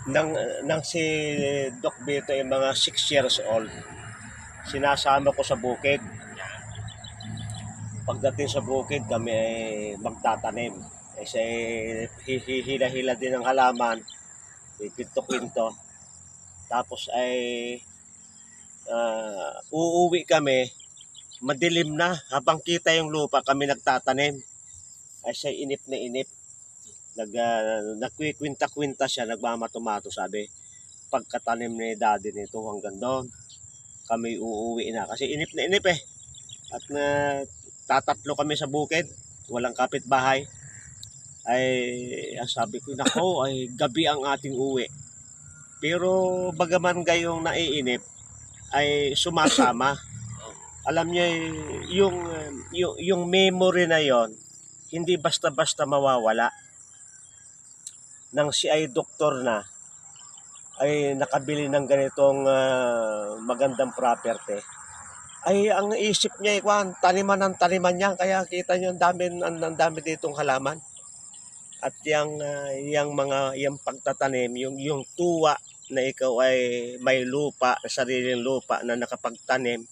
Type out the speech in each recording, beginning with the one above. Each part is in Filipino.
nang, nang si Doc Vito ay mga 6 years old, sinasama ko sa bukid. Pagdating sa bukid, kami ay magtatanim. Kasi hihila-hila din ng halaman, kwinto-kwinto. Tapos ay uuwi kami, madilim na. Habang kita yung lupa, kami nagtatanim. Ay siya inip na inip. Nagkwikwinta-kwinta siya, nagmamatumato, sabi. Pagkatanim ni daddy nito hanggang doon, kami uuwi na. Kasi inip na inip eh. At tatatlo kami sa bukid, walang kapitbahay. Ay sabi ko, nako, ay gabi ang ating uwi. Pero bagaman gayong naiinip, ay sumasama. Alam niyo, yung memory na yon, hindi basta-basta mawawala. Nang si ay doktor na, ay nakabili ng ganitong magandang property, ay ang isip niya, taniman ng taniman niya. Kaya kita niyo ang dami ditong halaman. At yung pagtatanim, yung tuwa na ikaw ay may lupa, sariling lupa na nakapagtanim,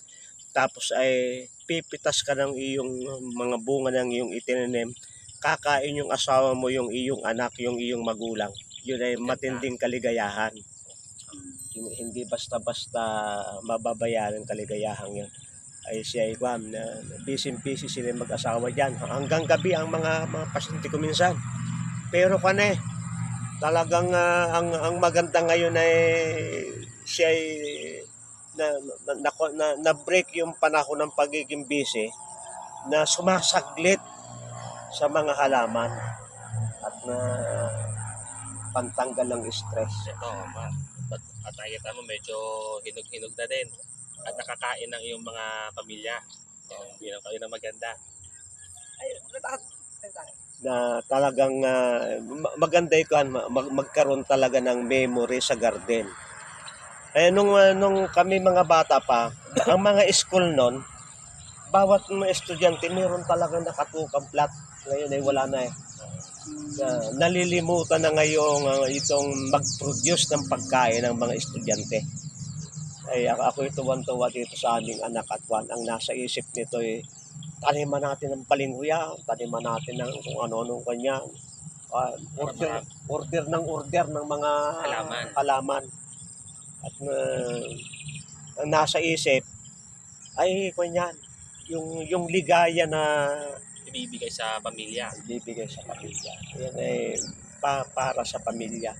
tapos ay pipitas ka ng iyong mga bunga ng iyong itinanim, kakain yung asawa mo, yung iyong anak, yung iyong magulang. Yun ay matinding kaligayahan. Hindi basta-basta mababayaran ang kaligayahan yun. Ay siya ay busy sila mag-asawa dyan. Hanggang gabi ang mga pasyente ko minsan. Pero talagang ang maganda ngayon ay siya ay na break yung panahon ng pagiging busy, na sumasaglit sa mga halaman at na pantanggal ng stress. Ito, at nakikita mo medyo hinog-hinog na din. At nakakain ng iyong mga pamilya. Yun ang maganda. Na talagang maganda yun, magkaroon talaga ng memory sa garden. Nung kami mga bata pa, ang mga school nun, bawat mga estudyante meron talagang nakatukang plat. Ngayon ay wala na eh. Nalilimutan na ngayong itong mag-produce ng pagkain ng mga estudyante. Ay ako tuwan-tuwa dito sa aming anak at ang nasa isip nito ay taniman natin ng palinghuya, taniman natin ng kung ano-anong kanya. Order ng mga halaman. At ang nasa isip ay kanyan, yung ligaya na ibibigay sa pamilya. Yan ay para sa pamilya.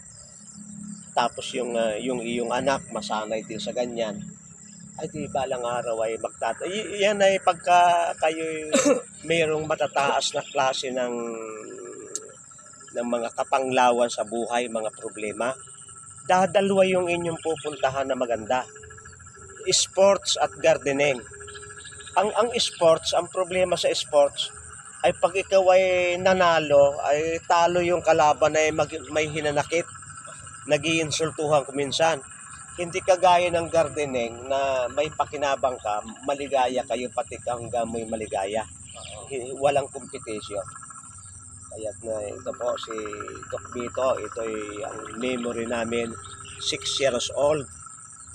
Tapos yung iyong anak masanay din sa ganyan, ay di balang araw ay yan ay pagka kayo mayroong matataas na klase ng mga kapanglawan sa buhay, mga problema, dadalwa yung inyong pupuntahan na maganda: sports at gardening. Ang sports, ang problema sa sports ay pag ikaw ay nanalo, ay talo yung kalaban ay may hinanakit, nag-iinsultuhan kuminsan. Hindi kagaya ng gardening na may pakinabang ka, maligaya kayo pati hanggang may maligaya. Walang competition. Kaya ito po si Doc Vito, ito ay ang memory namin, 6 years old,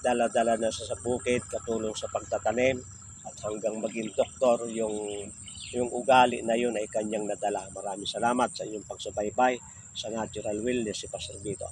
dala-dala na sa bukid, katulong sa pagtatanim, at hanggang maging doktor, yung ugali na yun ay kanyang nadala. Maraming salamat sa inyong pagsubaybay sa Natural Wellness si Pastor Vito.